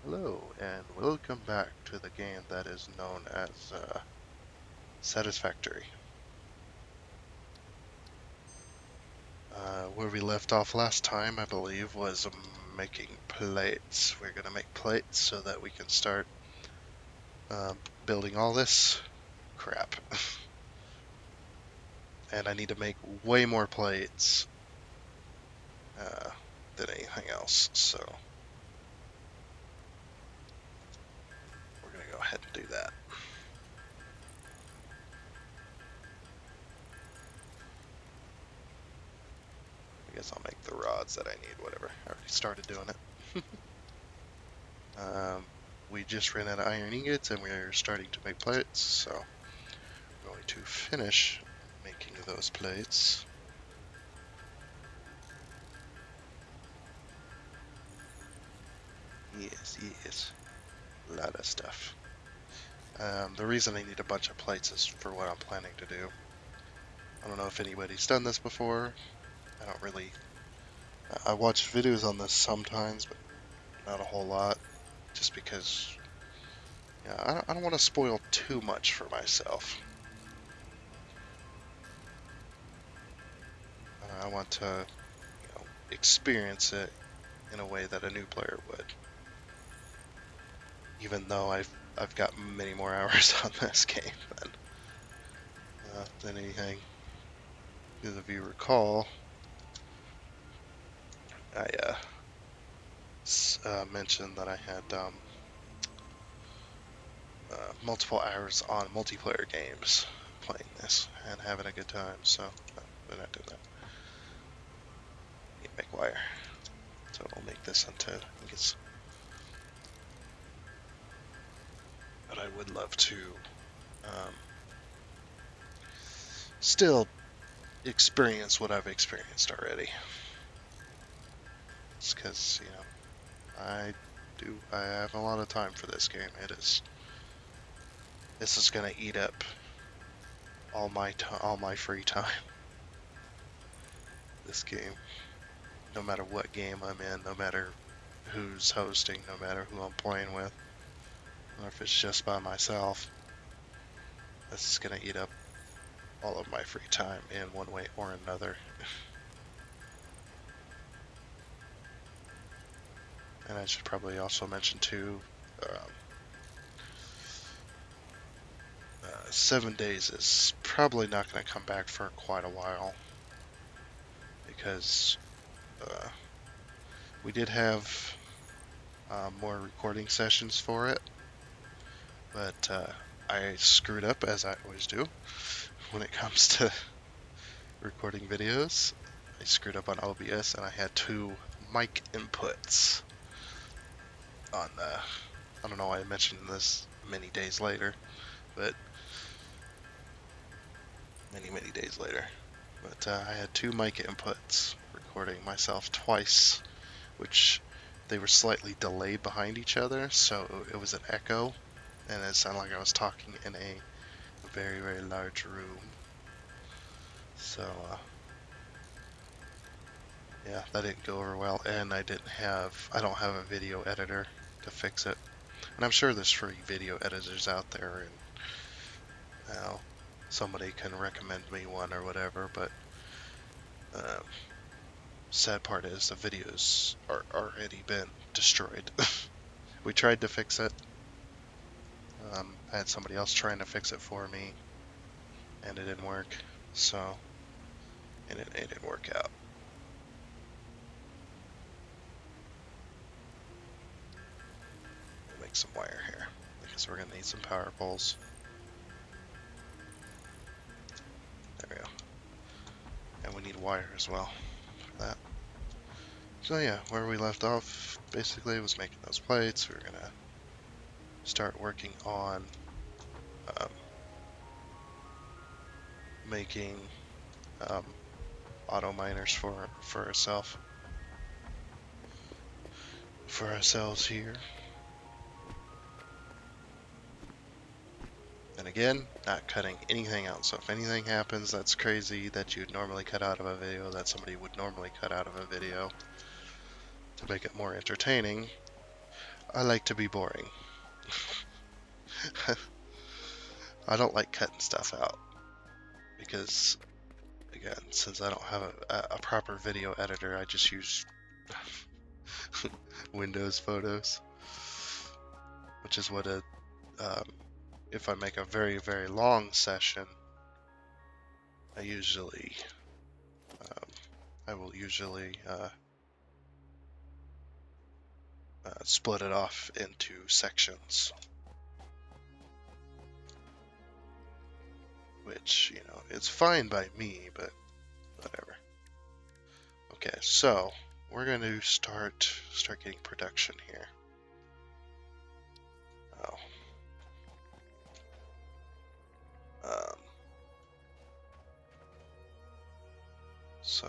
Hello, and welcome back to the game that is known as Satisfactory. Where we left off last time, I believe, was making plates. We're going to make plates so that we can start building all this crap. And I need to make way more plates uh, than anything else, so we're going to go ahead and do that. I guess I'll make the rods that I need, whatever. I already started doing it. We just ran out of iron ingots and we're starting to make plates, so we're going to finish making those plates. Yes, a lot of stuff. The reason I need a bunch of plates is for what I'm planning to do. I don't know if anybody's done this before. I don't really. I watch videos on this sometimes, but not a whole lot, just because. Yeah, I don't want to spoil too much for myself. I want to, experience it in a way that a new player would. Even though I've got many more hours on this game than anything. Because if you recall, I mentioned that I had multiple hours on multiplayer games playing this and having a good time. So we're not doing that. Need to make wire, so we'll make this into ingots. But I would love to still experience what I've experienced already. It's because I have a lot of time for this game. This is gonna eat up all my free time. This game, no matter what game I'm in, no matter who's hosting, no matter who I'm playing with, or if it's just by myself, this is gonna eat up all of my free time in one way or another. And I should probably also mention too, 7 days is probably not going to come back for quite a while, because we did have more recording sessions for it, but I screwed up, as I always do when it comes to recording videos. I screwed up on OBS and I had 2 mic inputs on I don't know why I mentioned this many days later, but many days later. But I had 2 mic inputs recording myself twice, which they were slightly delayed behind each other, so it was an echo, and it sounded like I was talking in a very large room. So yeah, that didn't go over well, and I don't have a video editor to fix it. And I'm sure there's free video editors out there, and somebody can recommend me one or whatever, but sad part is the videos are already been destroyed. We tried to fix it. I had somebody else trying to fix it for me, and it didn't work. So, and it didn't work out. We'll make some wire here, because we're gonna need some power poles. There we go. And we need wire as well for that. So yeah, where we left off basically was making those plates. We were gonna start working on making auto miners for ourselves here. And again, not cutting anything out. So if anything happens that's crazy that you'd normally cut out of a video, that somebody would normally cut out of a video to make it more entertaining, I like to be boring. I don't like cutting stuff out because, again, since I don't have a proper video editor, I just use Windows Photos, which is what if I make a very, very long session, I will usually split it off into sections, which, you know, it's fine by me, but whatever. Okay, so we're going to start getting production here. Oh. So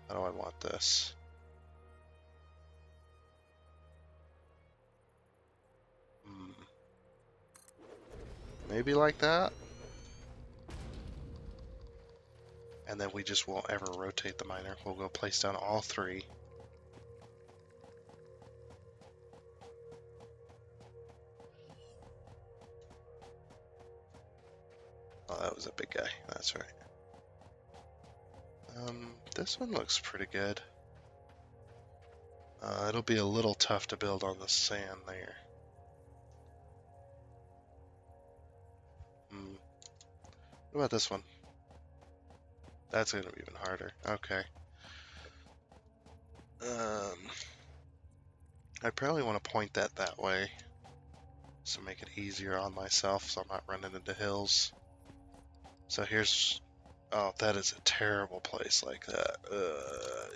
how do I want this? Maybe like that. And then we just won't ever rotate the miner. We'll go place down all three. Oh, that was a big guy. That's right. This one looks pretty good. It'll be a little tough to build on the sand there. What about this one? That's going to be even harder. Okay. I probably want to point that way to make it easier on myself so I'm not running into hills. So here's... Oh, that is a terrible place like that.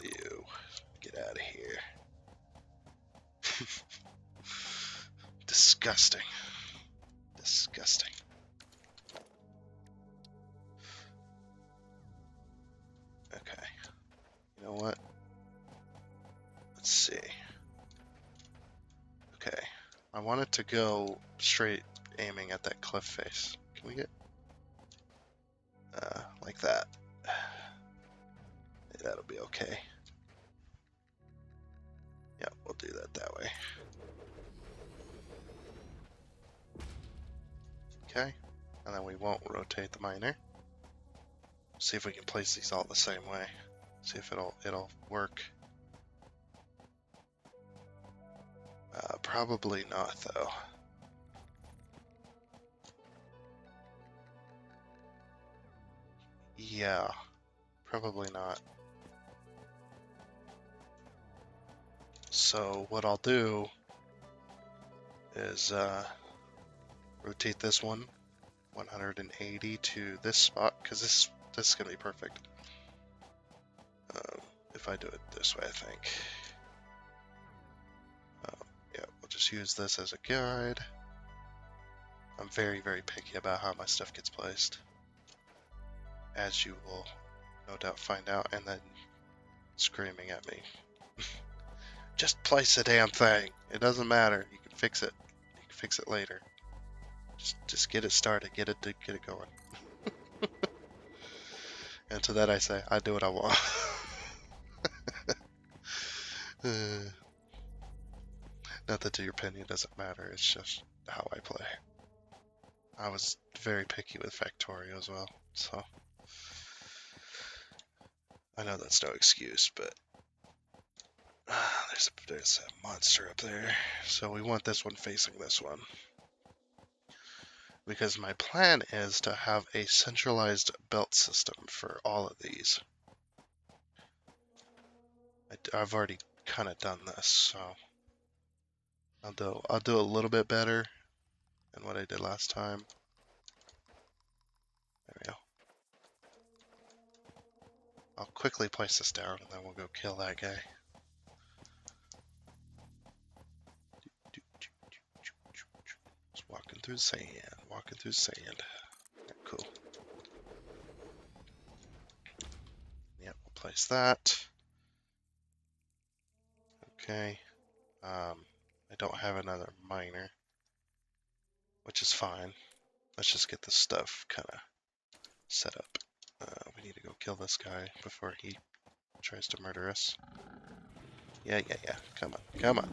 You. Get out of here. Disgusting. Disgusting. Okay. You know what? Let's see. Okay. I want it to go straight aiming at that cliff face. Can we get... like that. That'll be okay. Yeah, we'll do that way. Okay. And then we won't rotate the miner. See if we can place these all the same way. See if it'll work. Probably not, though. Yeah, probably not. So what I'll do is rotate this one 180 to this spot, because this is going to be perfect. If I do it this way, I think. Yeah, we'll just use this as a guide. I'm very, very picky about how my stuff gets placed, as you will no doubt find out, and then screaming at me. Just place the damn thing. It doesn't matter. You can fix it. You can fix it later. Just get it started. Get it going. And to that I say, I do what I want. Not that your opinion doesn't matter. It's just how I play. I was very picky with Factorio as well, so I know that's no excuse, but there's a monster up there. So we want this one facing this one. Because my plan is to have a centralized belt system for all of these. I've already kind of done this, so I'll do a little bit better than what I did last time. There we go. I'll quickly place this down and then we'll go kill that guy. Just walking through sand, walking through sand. Cool. Yep, we'll place that. Okay. I don't have another miner, which is fine. Let's just get this stuff kind of set up. We need to go kill this guy before he tries to murder us. Yeah. Come on.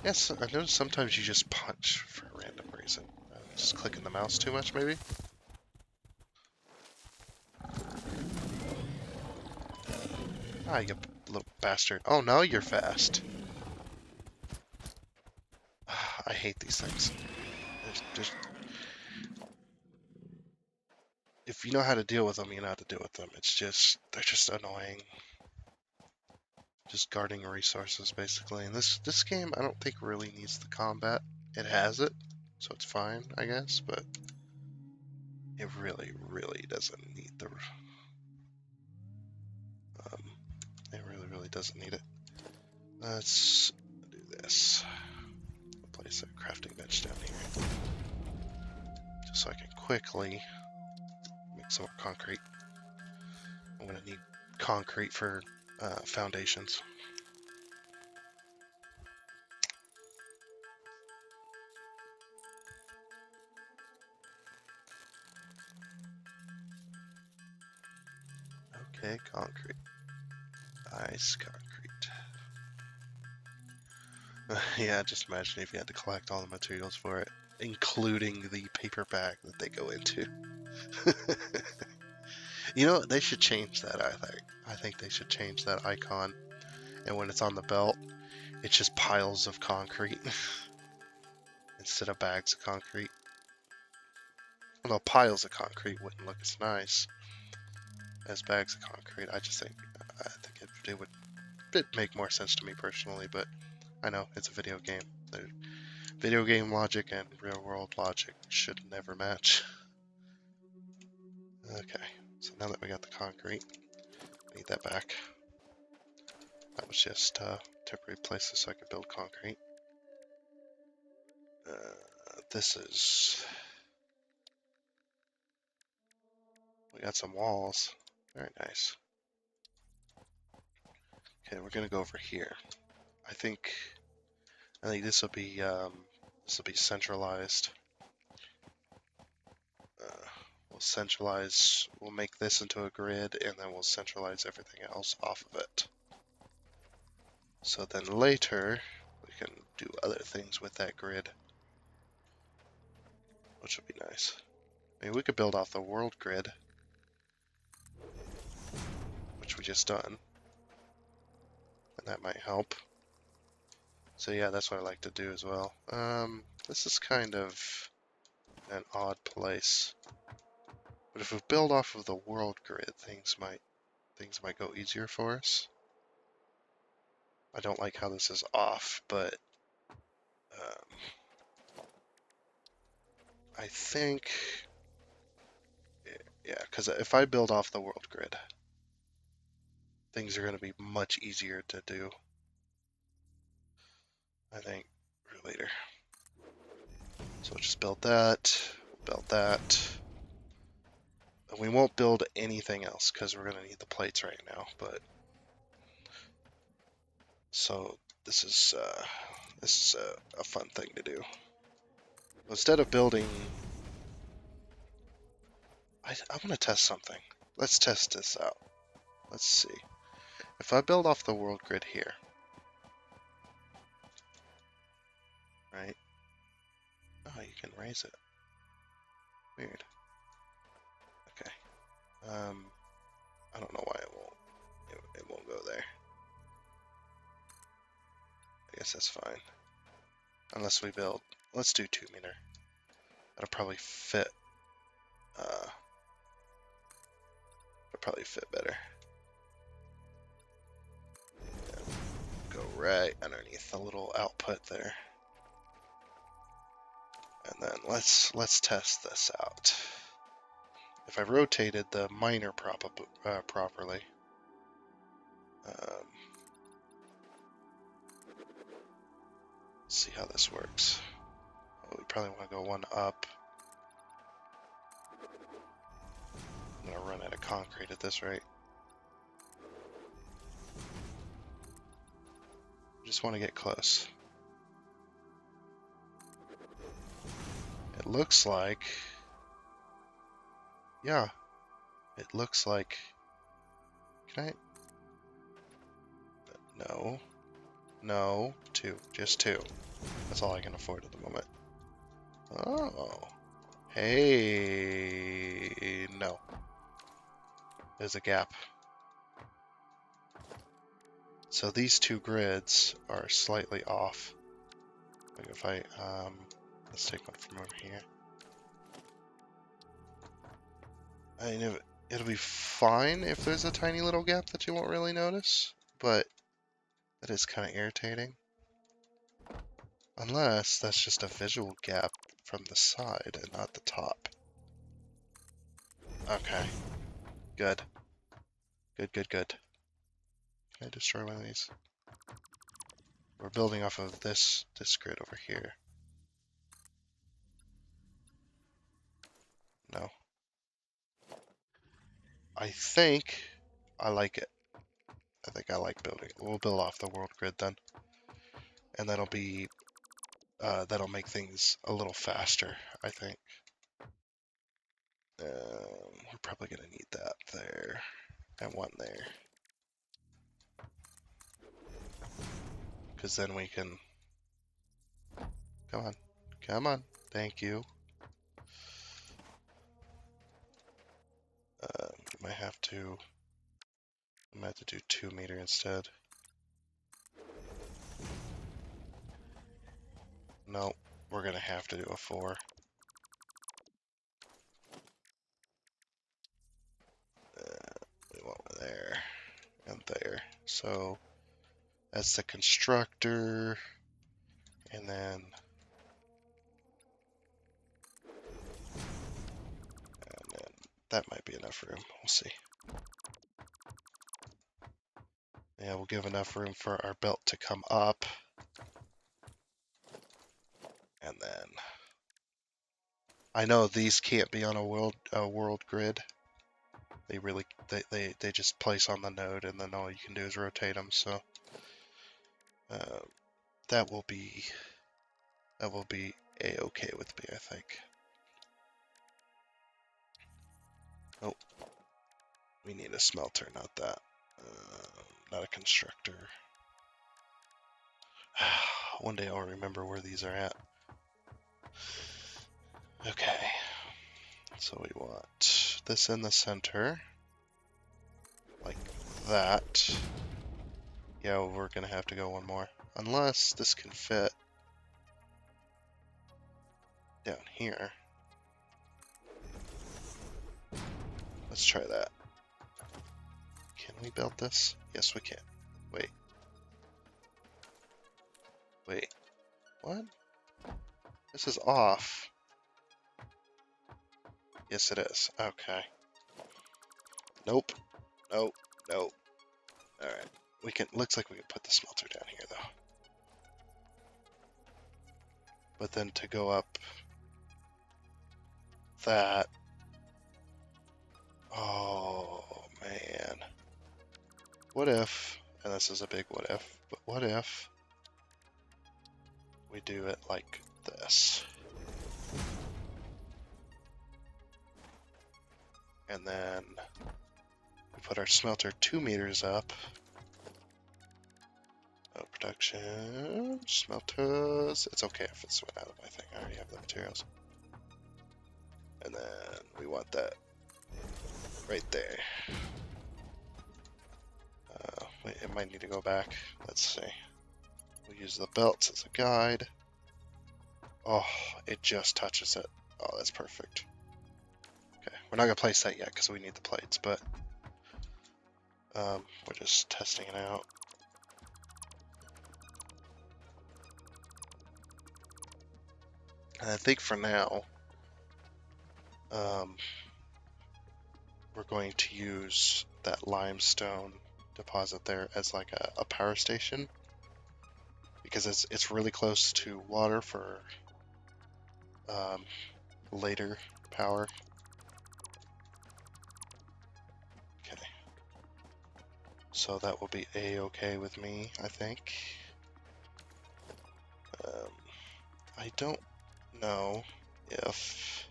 Yes, I noticed sometimes you just punch for a random reason. Just clicking the mouse too much, maybe? Ah, you little bastard. Oh, now you're fast. I hate these things. If you know how to deal with them, you know how to deal with them. It's just, they're just annoying. Just guarding resources, basically. And this game, I don't think really needs the combat. It has it, so it's fine, I guess, but it really, really doesn't need the... it really, really doesn't need it. Let's do this. Place a crafting bench down here. Just so I can quickly make some more concrete. I'm going to need concrete for foundations. Okay, concrete. Nice concrete. Yeah, just imagine if you had to collect all the materials for it, including the paper bag that they go into. You know, they should change that, I think. I think they should change that icon. And when it's on the belt, it's just piles of concrete instead of bags of concrete. Although piles of concrete wouldn't look as nice as bags of concrete. I think it would make more sense to me personally, but I know it's a video game. Video game logic and real world logic should never match. Okay, so now that we got the concrete, I need that back. That was just temporary places so I could build concrete. This is... we got some walls. Very nice. Okay, we're gonna go over here. I think this will be centralized. We'll make this into a grid, and then we'll centralize everything else off of it. So then later, we can do other things with that grid, which would be nice. I mean, we could build off the world grid, which we just done, and that might help. So yeah, that's what I like to do as well. This is kind of an odd place, but if we build off of the world grid, things might go easier for us. I don't like how this is off, but I think, yeah, because if I build off the world grid, things are going to be much easier to do, I think, for later. So we'll just build that, and we won't build anything else because we're going to need the plates right now, but so this is a fun thing to do. Instead of building, I want to test something. Let's test this out. Let's see. If I build off the world grid here, right? Oh, you can raise it. Weird. Okay. I don't know why it won't go there. I guess that's fine. Unless we build, let's do 2 meter. That'll probably fit. It'll probably fit better. Yeah. Go right underneath the little output there. And then let's test this out. If I rotated the miner properly, let's see how this works. Oh, we probably want to go one up. I'm gonna run out of concrete at this rate. Just want to get close. It looks like, yeah, it looks like, can I, no, No, two. Just two. That's all I can afford at the moment. Oh. Hey, no. There's a gap. So these two grids are slightly off. Like if I, let's take one from over here. I mean, it'll be fine if there's a tiny little gap that you won't really notice, but that is kind of irritating. Unless that's just a visual gap from the side and not the top. Okay. Good. Good, good, good. Can I destroy one of these? We're building off of this grid over here. No. I think I like it. I think I like building it. We'll build off the world grid then. And that'll be, that'll make things a little faster, I think. We're probably gonna need that there. And one there. Because then we can... Come on. Come on. Thank you. We might have to... I might have to do 2 meter instead. No, we're gonna have to do a 4. We want one there and there. So that's the constructor, and then that might be enough room. We'll see. Yeah, we'll give enough room for our belt to come up, and then I know these can't be on a world grid. They really they just place on the node, and then all you can do is rotate them. So that will be a-okay with me, I think. Oh, we need a smelter, not that. Not a constructor. One day I'll remember where these are at. Okay. So we want this in the center. Like that. Yeah, we're gonna have to go one more. Unless this can fit down here. Let's try that. Can we build this? Yes, we can. Wait. Wait. What? This is off. Yes, it is. Okay. Nope. Nope. Nope. Alright. We can, looks like we can put the smelter down here, though. But then to go up that... Oh, man. What if, and this is a big what if, but what if we do it like this? And then we put our smelter 2 meters up. Oh, production, smelters. It's okay if it's went out of my thing. I already have the materials. And then we want that right there. Wait, it might need to go back. Let's see. We'll use the belts as a guide. Oh, it just touches it. Oh, that's perfect. Okay, we're not gonna place that yet because we need the plates, but we're just testing it out. And I think for now, we're going to use that limestone deposit there as like a power station because it's really close to water for later power. Okay, so that will be a-okay with me, I think. I don't know if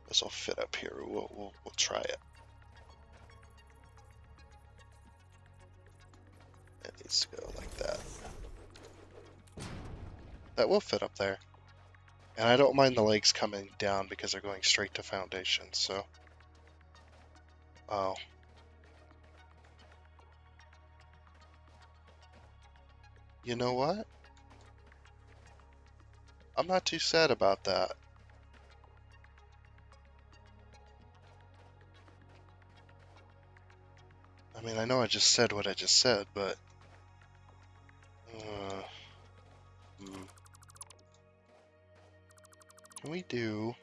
this will fit up here. We'll try it. It needs to go like that. That will fit up there. And I don't mind the legs coming down because they're going straight to foundation, so... Oh. You know what? I'm not too sad about that. I mean, I know I just said what I just said, but... Can we do...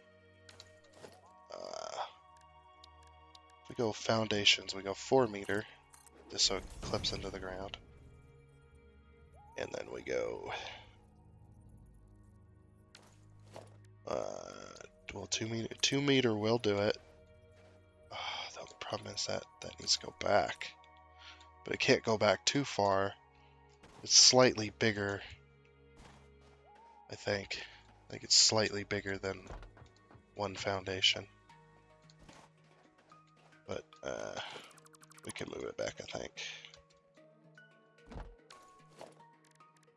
if we go foundations, we go 4 meter, just so it clips into the ground. And then we go... well, 2 meter will do it. The problem is that needs to go back. But it can't go back too far. It's slightly bigger, I think. I think it's slightly bigger than 1 foundation. But we can move it back, I think.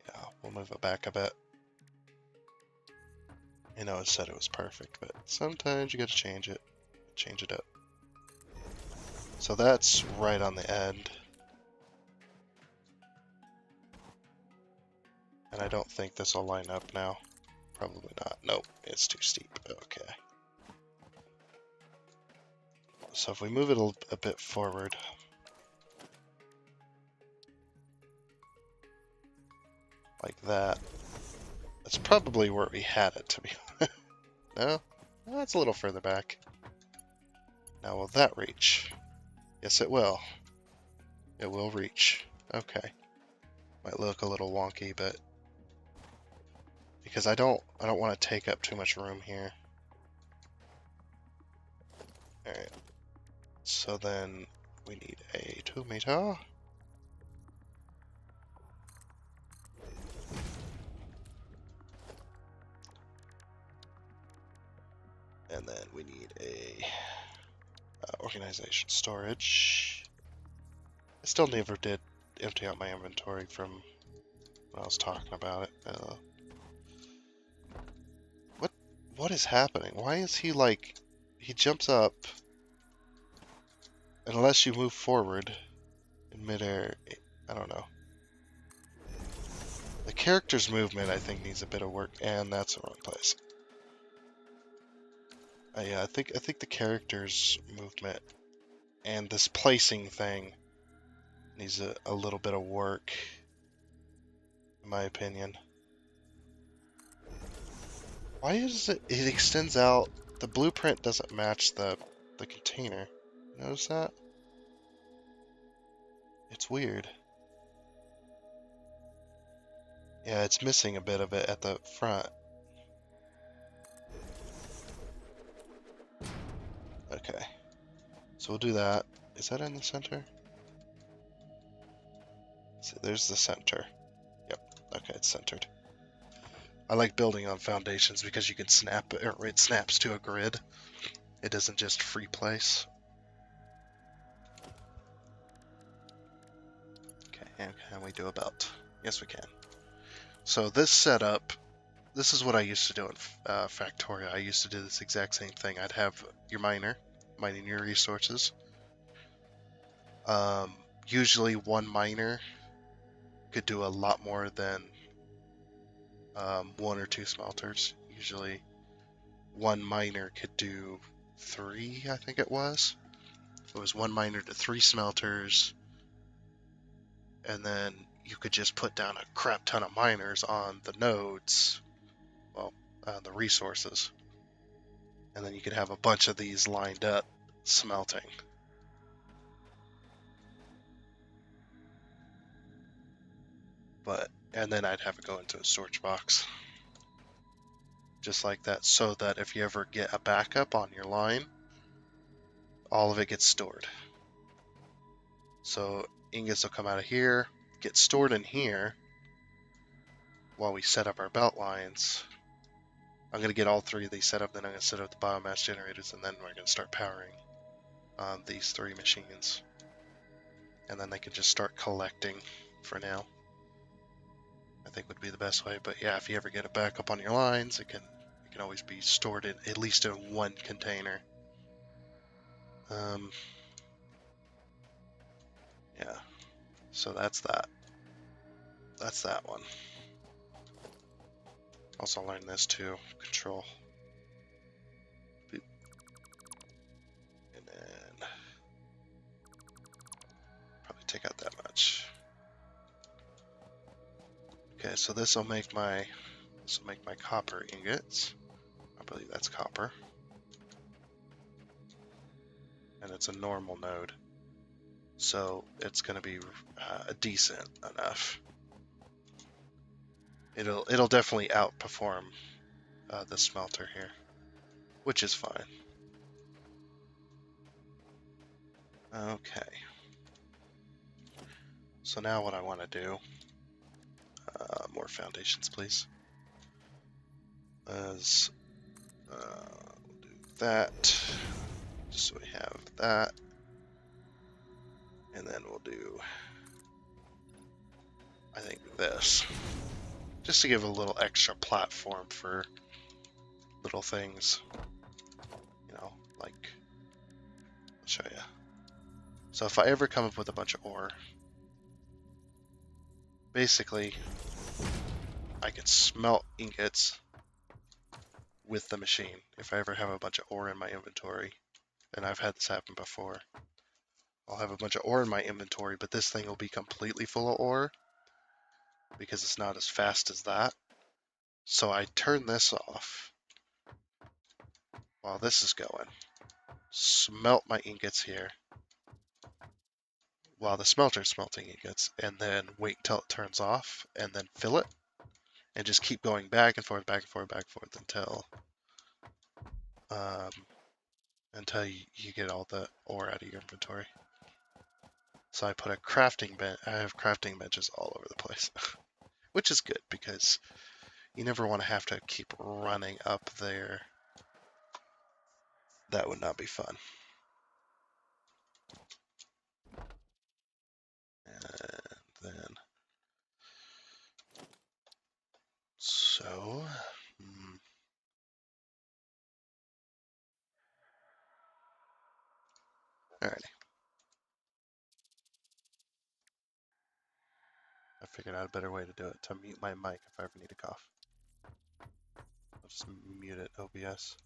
Yeah, we'll move it back a bit. You know, it said it was perfect, but sometimes you gotta change it. Change it up. So that's right on the end. And I don't think this will line up now. Probably not. Nope, it's too steep. Okay. So if we move it a bit forward. Like that. That's probably where we had it, to be honest. No? That's a little further back. Now will that reach? Yes, it will. It will reach. Okay. Might look a little wonky, but because I don't want to take up too much room here. Alright. So then we need a 2 meter. And then we need a organization storage. I still never did empty out my inventory from when I was talking about it. What is happening? Why is he like... He jumps up, and unless you move forward in midair, I don't know. The character's movement, I think, needs a bit of work, and that's the wrong place. Yeah, I think the character's movement and this placing thing needs a little bit of work, in my opinion. Why is it extends out? The blueprint doesn't match the container. Notice that? It's weird. Yeah, it's missing a bit of it at the front. Okay. So we'll do that. Is that in the center? So there's the center. Yep. Okay, it's centered. I like building on foundations because you can snap it, or it snaps to a grid. It doesn't just free place. Okay, and can we do a belt? Yes, we can. So this setup, this is what I used to do in Factoria. I used to do this exact same thing. I'd have your miner, mining your resources. Usually 1 miner could do a lot more than 1 or 2 smelters. Usually 1 miner could do 3, I think it was. It was 1 miner to 3 smelters, and then you could just put down a crap ton of miners on the nodes, well, the resources, and then you could have a bunch of these lined up smelting. And then I'd have it go into a storage box. Just like that, so that if you ever get a backup on your line, all of it gets stored. So ingots will come out of here, get stored in here while we set up our belt lines. I'm going to get all 3 of these set up, then I'm going to set up the biomass generators, and then we're going to start powering these 3 machines. And then they can just start collecting for now. I think would be the best way. But yeah, if you ever get a backup on your lines, it can always be stored in at least in one container. Yeah. So that's that. That's that one. Also learned this too. Control. Boop. And then probably take out that much. Okay, so this will make my copper ingots. I believe that's copper. And it's a normal node. So it's going to be decent enough. It'll definitely outperform the smelter here, which is fine. Okay. So now what I want to do, more foundations, please, is we'll do that, just so we have that, and then we'll do, I think, this, just to give a little extra platform for little things, you know, like, I'll show you. So if I ever come up with a bunch of ore, basically, I can smelt ingots with the machine. If I ever have a bunch of ore in my inventory, and I've had this happen before, I'll have a bunch of ore in my inventory, but this thing will be completely full of ore because it's not as fast as that. So I turn this off while this is going, smelt my ingots here while the smelter's smelting ingots, and then wait until it turns off, and then fill it, and just keep going back and forth, back and forth, back and forth until you get all the ore out of your inventory. So I put a crafting bench. I have crafting benches all over the place, which is good because you never want to have to keep running up there. That would not be fun. And then, so, alrighty. I figured out a better way to do it, to mute my mic if I ever need a cough. I'll just mute it, OBS.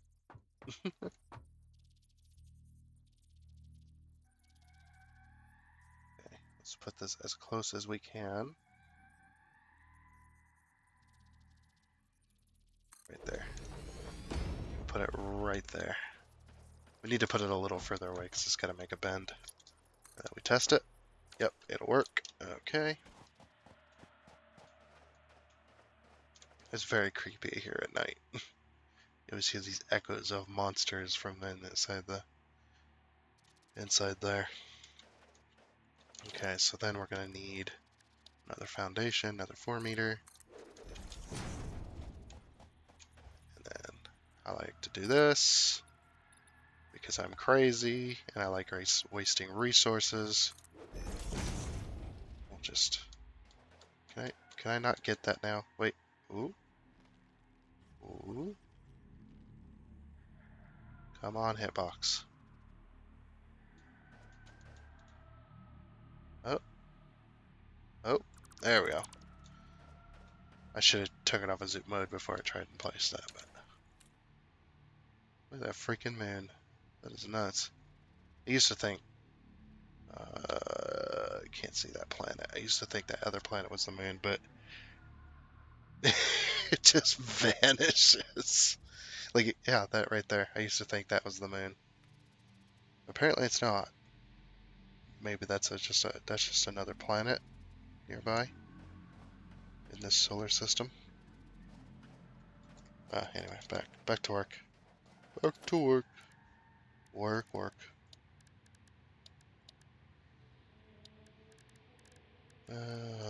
Okay, let's put this as close as we can. Right there. Put it right there. We need to put it a little further away because it's got to make a bend. We test it. Yep, it'll work. Okay. It's very creepy here at night. You always hear these echoes of monsters from inside there. Okay, so then we're gonna need another foundation, another 4-meter. And then I like to do this because I'm crazy and I like wasting resources. We'll just, can I not get that now? Wait, ooh. Ooh. Come on, hitbox. Oh. Oh, there we go. I should have taken off a zoom mode before I tried and place that, but look at that freaking moon. That is nuts. I used to think, I can't see that planet. I used to think that other planet was the moon, but it just vanishes. Like, yeah, that right there. I used to think that was the moon. Apparently it's not. Maybe that's just another planet nearby in this solar system. Anyway, back to work. Back to work. Work.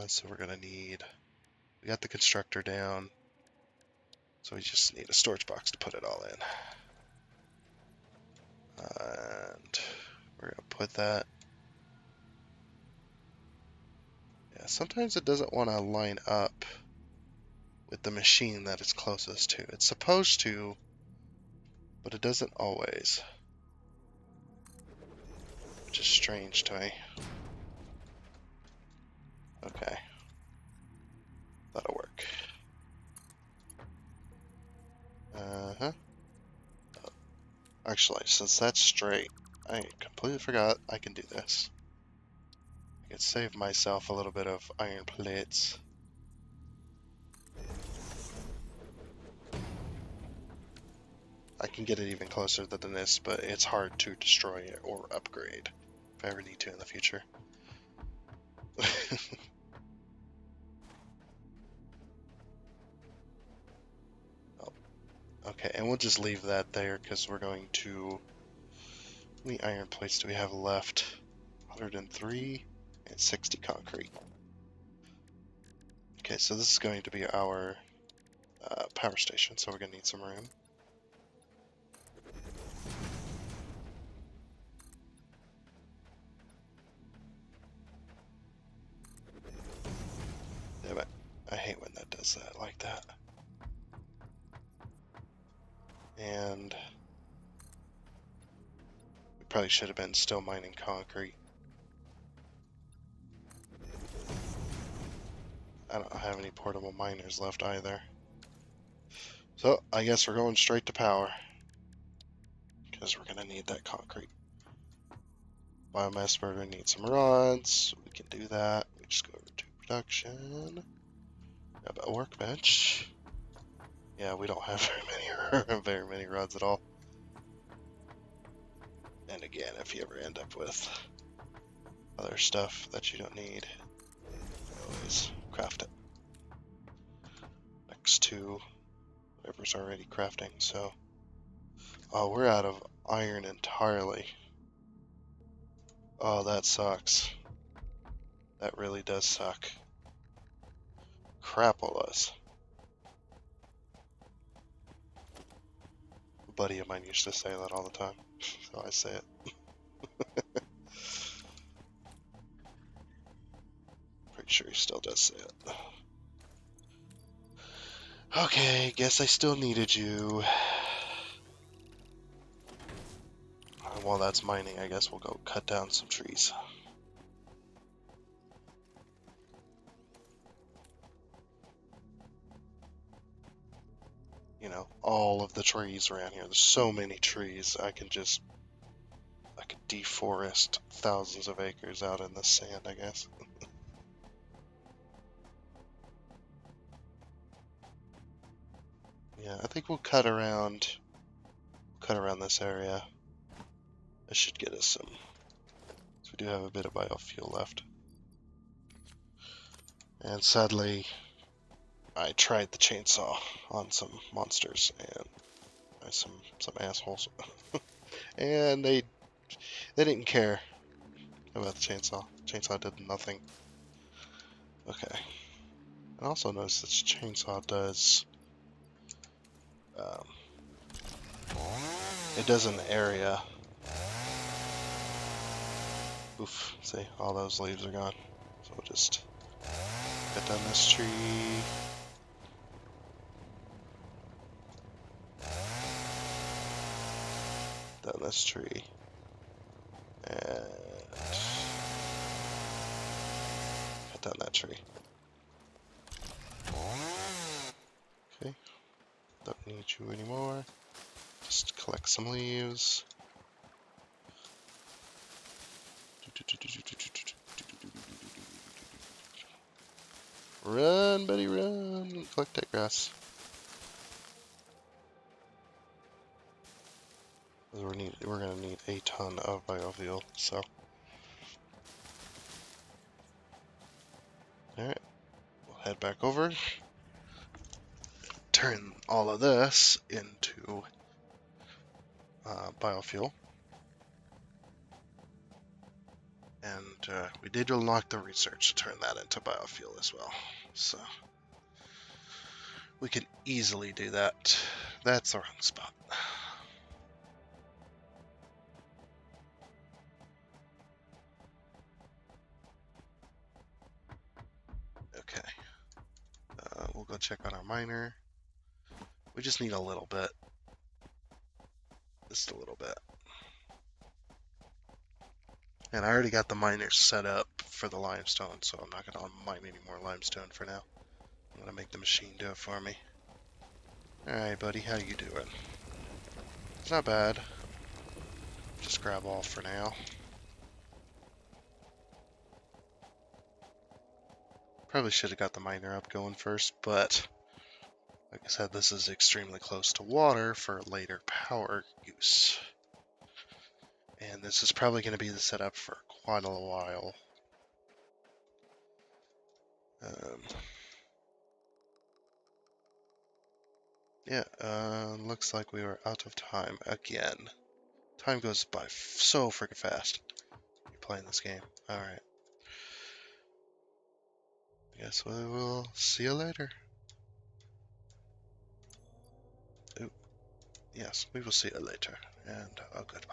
So we're gonna need. We got the constructor down, so we just need a storage box to put it all in. And we're gonna put that. Yeah, sometimes it doesn't want to line up with the machine that it's closest to. It's supposed to, but it doesn't always. Which is strange to me. Okay. That'll work. Uh-huh. Actually, since that's straight, I completely forgot I can do this. I can save myself a little bit of iron plates. I can get it even closer than this, but it's hard to destroy it or upgrade if I ever need to in the future. Oh, okay, and we'll just leave that there because we're going to... How many iron plates do we have left? 103 and 60 concrete. Okay, so this is going to be our power station, so we're going to need some room. Damn it. I hate when that does that like that. And we probably should have been still mining concrete. I don't have any portable miners left either. So I guess we're going straight to power. Because we're going to need that concrete. Biomass burner needs some rods. We can do that. We just go over to production. Grab a workbench. Yeah, we don't have very many rods at all. And again, if you ever end up with other stuff that you don't need, always craft it next to whatever's already crafting. So, oh, we're out of iron entirely. Oh, that sucks. That really does suck. Crapolas. A buddy of mine used to say that all the time, so I say it. Pretty sure he still does say it. Okay, guess I still needed you. While that's mining, I guess we'll go cut down some trees. You know, all of the trees around here. There's so many trees. I could deforest thousands of acres out in the sand, I guess. Yeah, I think we'll cut around this area. This should get us some. So we do have a bit of biofuel left. And sadly, I tried the chainsaw on some monsters and some assholes. And they didn't care about the chainsaw. Chainsaw did nothing. Okay. And also notice this chainsaw does it does an area. Oof, see, all those leaves are gone. So we'll just cut down this tree. Down this tree. And cut down that tree. Okay. Don't need you anymore. Just collect some leaves. Run, Betty, run! Collect that grass. We're gonna need a ton of biofuel, so. Alright, we'll head back over. Turn all of this into biofuel. And we did unlock the research to turn that into biofuel as well. So we can easily do that. That's the wrong spot. Okay. We'll go check on our miner. We just need a little bit. Just a little bit. And I already got the miners set up for the limestone, so I'm not going to mine any more limestone for now. I'm going to make the machine do it for me. Alright, buddy, how you doing? It's not bad. Just grab all for now. Probably should have got the miner up going first, but like I said, this is extremely close to water for later power use. And this is probably going to be the setup for quite a while. Yeah, looks like we were out of time again. Time goes by so freaking fast. You're playing this game. Alright. I guess we will see you later. Ooh. Yes, we will see you later. And goodbye.